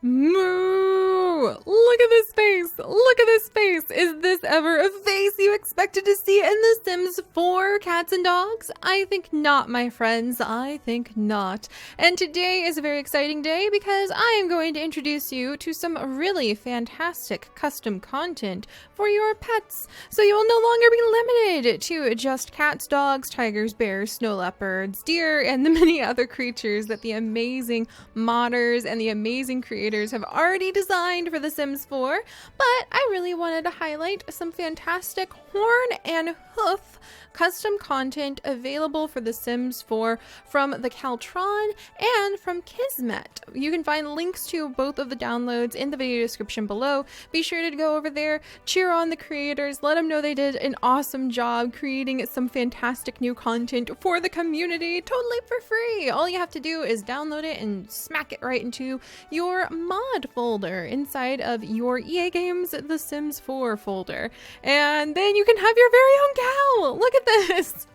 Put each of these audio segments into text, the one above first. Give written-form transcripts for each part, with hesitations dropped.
Moo! Look at this face! Look at this face! Is this ever a face you expected to see in The Sims 4 cats and dogs? I think not, my friends. I think not. And today is a very exciting day because I am going to introduce you to some really fantastic custom content for your pets. So you will no longer be limited to just cats, dogs, tigers, bears, snow leopards, deer, and the many other creatures that the amazing modders and the amazing creators have already designed for The Sims 4, but I really wanted to highlight some fantastic horn and hoof custom content available for The Sims 4 from the Caltron and from Kismet. You can find links to both of the downloads in the video description below. Be sure to go over there, cheer on the creators, let them know they did an awesome job creating some fantastic new content for the community totally for free. All you have to do is download it and smack it right into your mod folder inside of your EA Games The Sims 4 folder. And then you can have your very own cow! Look at this!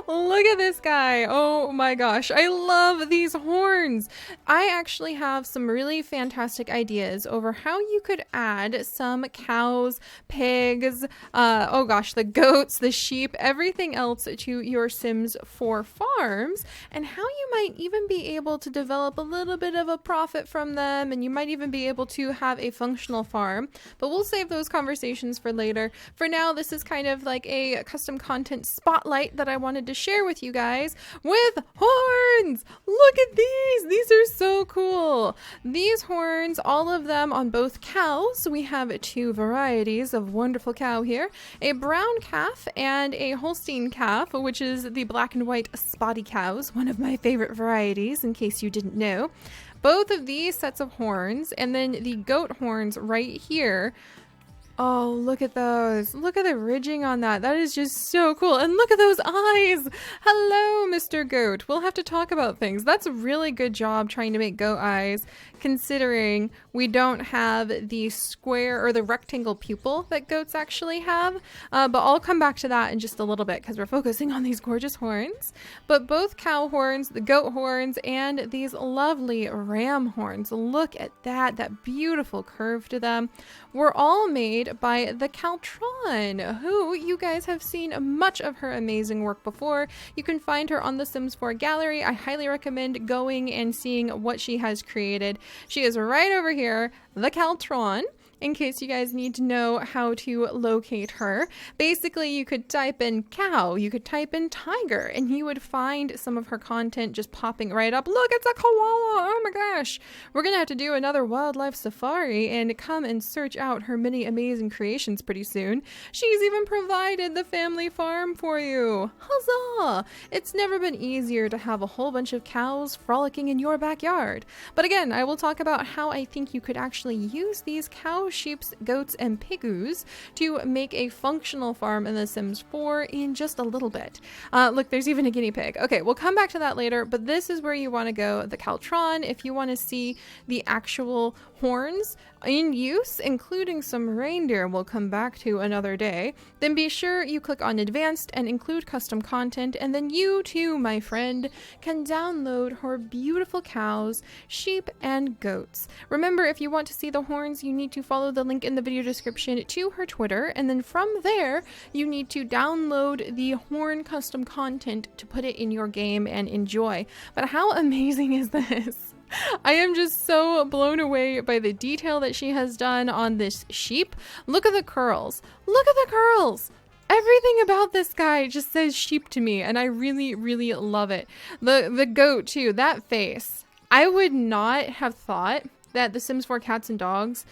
Look at this guy. Oh my gosh. I love these horns. I actually have some really fantastic ideas over how you could add some cows, pigs, oh gosh, the goats, the sheep, everything else to your Sims 4 farms, and how you might even be able to develop a little bit of a profit from them, and you might even be able to have a functional farm. But we'll save those conversations for later. For now, this is kind of like a custom content spotlight that I wanted to share with you guys with horns. Look at these. These are so cool. These horns, all of them on both cows. We have two varieties of wonderful cow here. A brown calf and a Holstein calf, which is the black and white spotty cows, one of my favorite varieties in case you didn't know. Both of these sets of horns, and then the goat horns right here. Oh, look at those. Look at the ridging on that. That is just so cool. And look at those eyes. Hello, Mr. Goat. We'll have to talk about things. That's a really good job trying to make goat eyes, considering we don't have the square or the rectangle pupil that goats actually have. But I'll come back to that in just a little bit because we're focusing on these gorgeous horns. But both cow horns, the goat horns, and these lovely ram horns. Look at that beautiful curve to them. Were all made by the Caltron, who you guys have seen much of her amazing work before. You can find her on the Sims 4 gallery. I highly recommend going and seeing what she has created. She is right over here, the Caltron, in case you guys need to know how to locate her. Basically, you could type in cow, you could type in tiger, and you would find some of her content just popping right up. Look, it's a koala! Oh my gosh! We're gonna have to do another wildlife safari and come and search out her many amazing creations pretty soon. She's even provided the family farm for you. Huzzah! It's never been easier to have a whole bunch of cows frolicking in your backyard. But again, I will talk about how I think you could actually use these cows, sheep, goats, and pigoos to make a functional farm in The Sims 4 in just a little bit. Look, there's even a guinea pig. Okay, we'll come back to that later, but this is where you want to go, the Caltron, if you want to see the actual horns in use, including some reindeer we'll come back to another day. Then be sure you click on advanced and include custom content, and then you too, my friend, can download her beautiful cows, sheep, and goats. Remember, if you want to see the horns, you need to follow the link in the video description to her Twitter, and then from there you need to download the horn custom content to put it in your game and enjoy. But how amazing is this? I am just so blown away by the detail that she has done on this sheep. Look at the curls. Look at the curls. Everything about this guy just says sheep to me, and I really, really love it. The goat too, that face. I would not have thought that The Sims 4 cats and dogs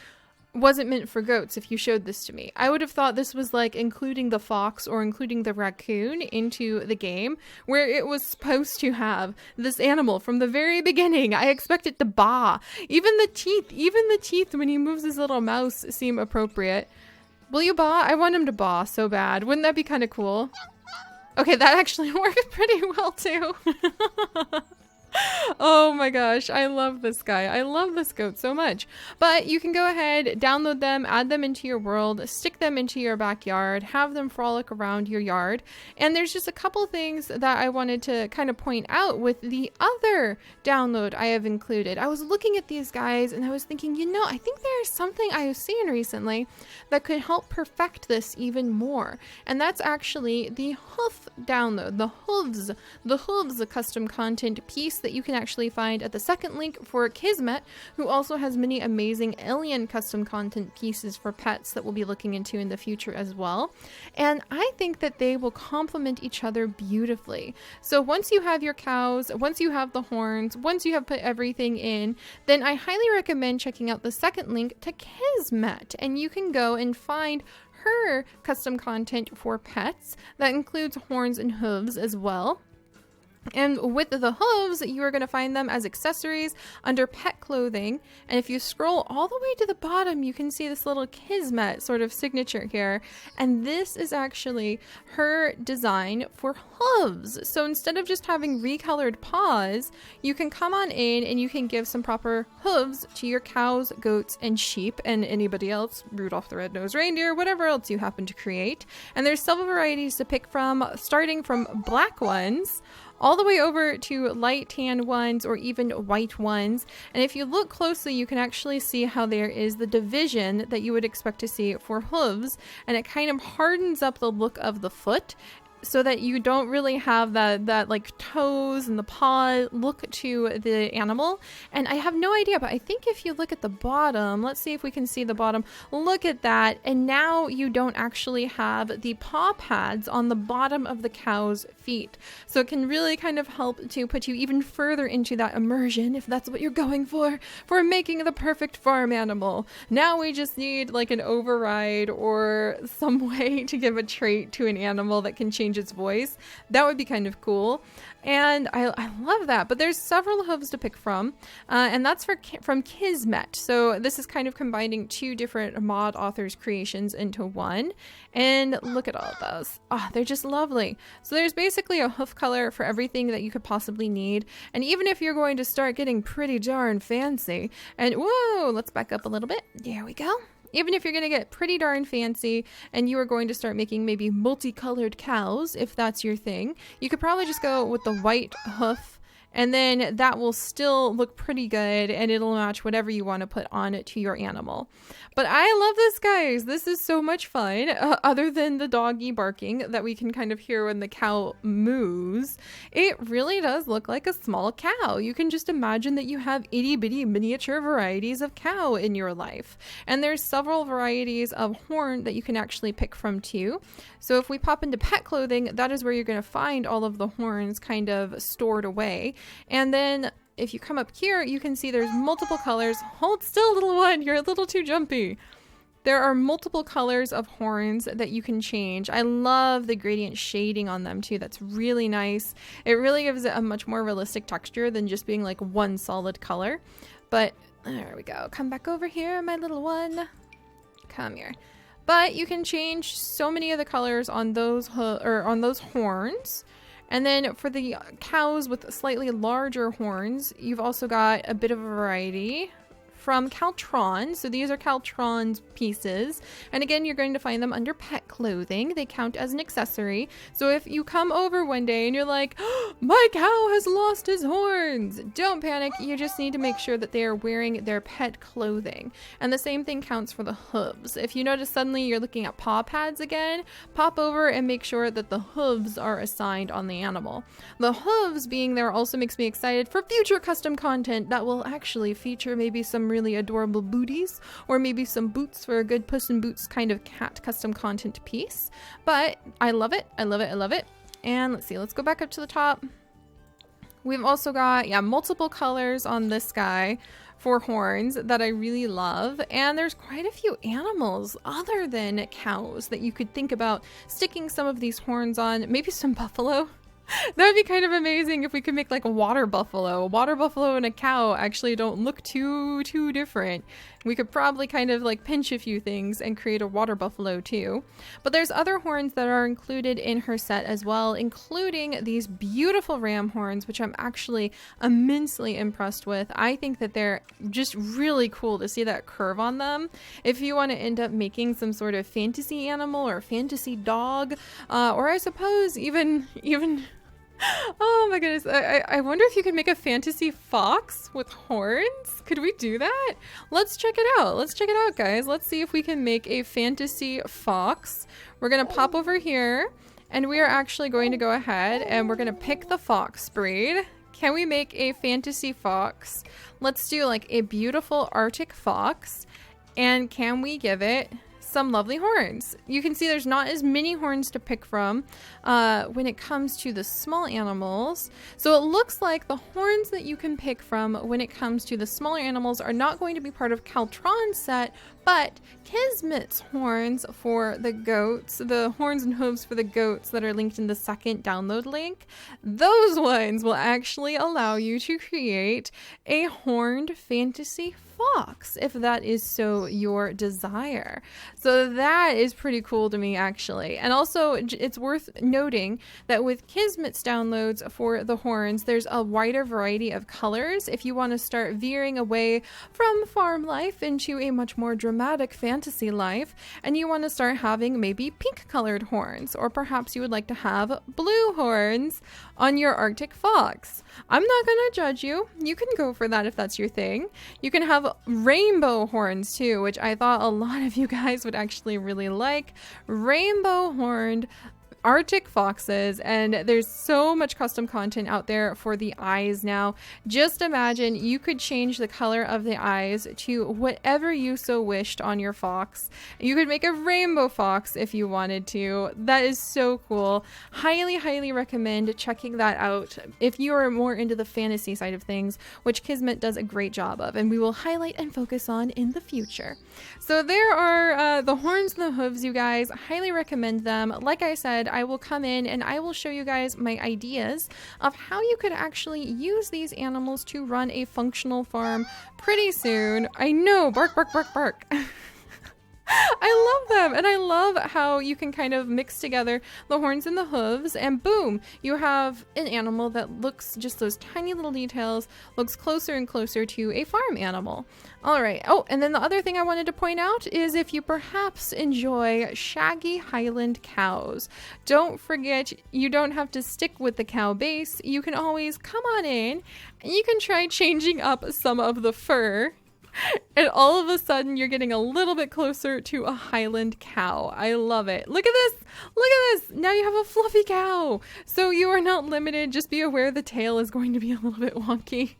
wasn't meant for goats if you showed this to me. I would have thought this was like including the fox or including the raccoon into the game, where it was supposed to have this animal from the very beginning. I expect it to baa. Even the teeth when he moves his little mouse seem appropriate. Will you baa? I want him to baa so bad. Wouldn't that be kind of cool? Okay, that actually worked pretty well too. Oh my gosh, I love this guy. I love this goat so much. But you can go ahead, download them, add them into your world, stick them into your backyard, have them frolic around your yard. And there's just a couple things that I wanted to kind of point out with the other download I have included. I was looking at these guys and I was thinking, you know, I think there's something I have seen recently that could help perfect this even more. And that's actually the hoof download, the hooves, a custom content piece that you can actually find at the second link for Kismet, who also has many amazing alien custom content pieces for pets that we'll be looking into in the future as well. And I think that they will complement each other beautifully. So once you have your cows, once you have the horns, once you have put everything in, then I highly recommend checking out the second link to Kismet, and you can go and find her custom content for pets that includes horns and hooves as well. And with the hooves, you are going to find them as accessories under pet clothing. And if you scroll all the way to the bottom, you can see this little Kismet sort of signature here. And this is actually her design for hooves. So instead of just having recolored paws, you can come on in and you can give some proper hooves to your cows, goats, and sheep, and anybody else, Rudolph the Red-Nosed Reindeer, whatever else you happen to create. And there's several varieties to pick from, starting from black ones all the way over to light tan ones or even white ones. And if you look closely, you can actually see how there is the division that you would expect to see for hooves, and it kind of hardens up the look of the foot so that you don't really have that like toes and the paw look to the animal. And I have no idea, but I think if you look at the bottom, let's see if we can see the bottom, look at that. And now you don't actually have the paw pads on the bottom of the cow's feet. So it can really kind of help to put you even further into that immersion, if that's what you're going for making the perfect farm animal. Now we just need like an override or some way to give a trait to an animal that can change its voice. That would be kind of cool. And I love that. But there's several hooves to pick from, and that's from Kismet. So this is kind of combining two different mod authors' creations into one. And look at all of those. Oh, they're just lovely. So there's basically a hoof color for everything that you could possibly need. And even if you're going to start getting pretty darn fancy, and whoa, let's back up a little bit. There we go. Even if you're going to get pretty darn fancy and you are going to start making maybe multicolored cows, if that's your thing, you could probably just go with the white hoof, and then that will still look pretty good and it'll match whatever you want to put on it to your animal. But I love this, guys. This is so much fun. Other than the doggy barking that we can kind of hear when the cow moves, it really does look like a small cow. You can just imagine that you have itty bitty miniature varieties of cow in your life. And there's several varieties of horn that you can actually pick from too. So if we pop into pet clothing, that is where you're going to find all of the horns kind of stored away. And then if you come up here, you can see there's multiple colors. Hold still, little one. You're a little too jumpy. There are multiple colors of horns that you can change. I love the gradient shading on them too. That's really nice. It really gives it a much more realistic texture than just being like one solid color. But there we go. Come back over here, my little one. Come here. But you can change so many of the colors on those horns. And then for the cows with slightly larger horns, you've also got a bit of a variety from Caltron. So these are Caltron's pieces. And again, you're going to find them under pet clothing. They count as an accessory. So if you come over one day and you're like, oh, my cow has lost his horns, don't panic. You just need to make sure that they are wearing their pet clothing. And the same thing counts for the hooves. If you notice suddenly you're looking at paw pads again, pop over and make sure that the hooves are assigned on the animal. The hooves being there also makes me excited for future custom content that will actually feature maybe some really adorable booties, or maybe some boots for a good Puss in Boots kind of cat custom content piece. But I love it. I love it. I love it. And let's see, let's go back up to the top. We've also got, multiple colors on this guy for horns that I really love. And there's quite a few animals other than cows that you could think about sticking some of these horns on. Maybe some buffalo. That would be kind of amazing if we could make like a water buffalo. A water buffalo and a cow actually don't look too different. We could probably kind of like pinch a few things and create a water buffalo too. But there's other horns that are included in her set as well, including these beautiful ram horns, which I'm actually immensely impressed with. I think that they're just really cool to see that curve on them. If you want to end up making some sort of fantasy animal or fantasy dog, or I suppose even oh my goodness, I wonder if you could make a fantasy fox with horns. Could we do that? Let's check it out. Let's check it out, guys. Let's see if we can make a fantasy fox. We're gonna pop over here, and we are actually going to go ahead and we're gonna pick the fox breed. Can we make a fantasy fox? Let's do like a beautiful Arctic fox, and can we give it some lovely horns? You can see there's not as many horns to pick from when it comes to the small animals. So it looks like the horns that you can pick from when it comes to the smaller animals are not going to be part of Caltron's set, but Kismet's horns for the goats, the horns and hooves for the goats that are linked in the second download link, those ones will actually allow you to create a horned fantasy fox if that is so your desire. So that is pretty cool to me, actually. And also it's worth noting that with Kismet's downloads for the horns, there's a wider variety of colors if you want to start veering away from farm life into a much more dramatic fantasy life, and you want to start having maybe pink colored horns, or perhaps you would like to have blue horns on your Arctic fox. I'm not gonna judge you. You can go for that if that's your thing. You can have rainbow horns too, which I thought a lot of you guys would actually really like. Rainbow horned Arctic foxes, and there's so much custom content out there for the eyes now. Just imagine you could change the color of the eyes to whatever you so wished on your fox. You could make a rainbow fox if you wanted to. That is so cool. Highly recommend checking that out if you are more into the fantasy side of things, which Kismet does a great job of, and we will highlight and focus on in the future. So there are the horns and the hooves, you guys. Highly recommend them. Like I said, I will come in and I will show you guys my ideas of how you could actually use these animals to run a functional farm pretty soon. I know, bark, bark, bark, bark. I love them, and I love how you can kind of mix together the horns and the hooves, and boom, you have an animal that looks, just those tiny little details, looks closer and closer to a farm animal. All right. Oh, and then the other thing I wanted to point out is if you perhaps enjoy shaggy Highland cows, don't forget you don't have to stick with the cow base. You can always come on in and you can try changing up some of the fur. And all of a sudden, you're getting a little bit closer to a Highland cow. I love it. Look at this. Look at this. Now you have a fluffy cow. So you are not limited. Just be aware the tail is going to be a little bit wonky.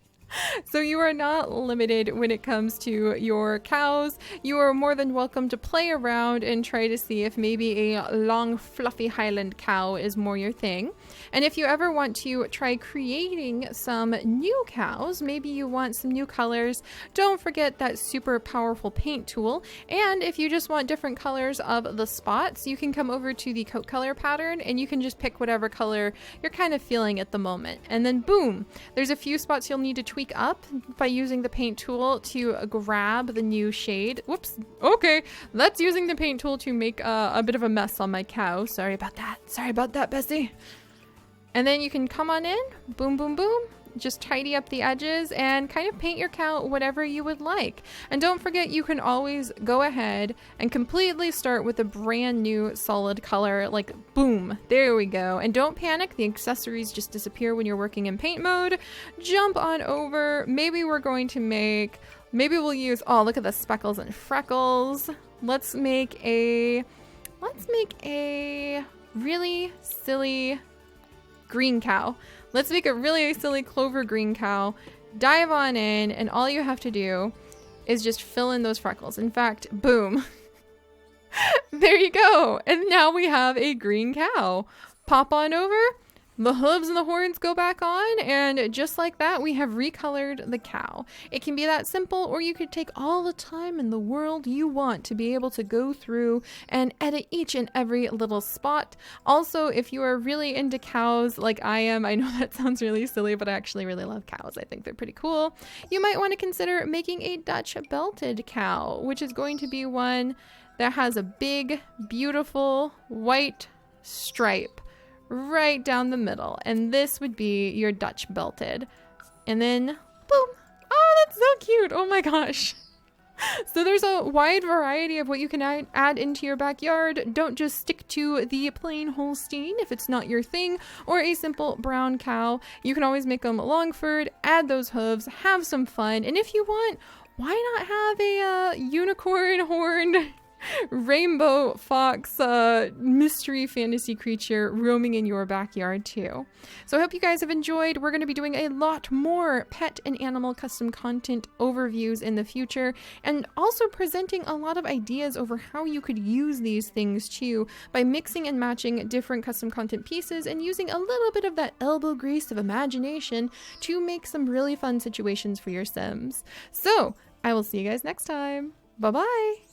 So you are not limited when it comes to your cows. You are more than welcome to play around and try to see if maybe a long fluffy Highland cow is more your thing. And if you ever want to try creating some new cows, maybe you want some new colors, don't forget that super powerful paint tool. And if you just want different colors of the spots, you can come over to the coat color pattern and you can just pick whatever color you're kind of feeling at the moment. And then boom, there's a few spots you'll need to tweak up by using the paint tool to grab the new shade. Whoops. Okay, that's using the paint tool to make a bit of a mess on my cow. Sorry about that. Sorry about that, Bessie. And then you can come on in, boom, boom, boom. Just tidy up the edges and kind of paint your cow whatever you would like. And don't forget, you can always go ahead and completely start with a brand new solid color, like boom, there we go. And don't panic, the accessories just disappear when you're working in paint mode. Jump on over. Maybe we're going to make, maybe we'll use, oh, look at the speckles and freckles. Let's make a really silly green cow. Let's make a really silly clover green cow. Dive on in, and all you have to do is just fill in those freckles. In fact, boom. There you go. And now we have a green cow. Pop on over. The hooves and the horns go back on, and just like that, we have recolored the cow. It can be that simple, or you could take all the time in the world you want to be able to go through and edit each and every little spot. Also, if you are really into cows like I am, I know that sounds really silly, but I actually really love cows. I think they're pretty cool. You might want to consider making a Dutch belted cow, which is going to be one that has a big, beautiful white stripe right down the middle, and this would be your Dutch belted. And then boom. Oh, that's so cute. Oh my gosh. So there's a wide variety of what you can add into your backyard. Don't just stick to the plain Holstein if it's not your thing, or a simple brown cow. You can always make them long-furred, add those hooves, have some fun, and if you want, why not have a unicorn horned rainbow fox mystery fantasy creature roaming in your backyard too. So I hope you guys have enjoyed. We're going to be doing a lot more pet and animal custom content overviews in the future, and also presenting a lot of ideas over how you could use these things too by mixing and matching different custom content pieces and using a little bit of that elbow grease of imagination to make some really fun situations for your Sims. So I will see you guys next time. Bye bye.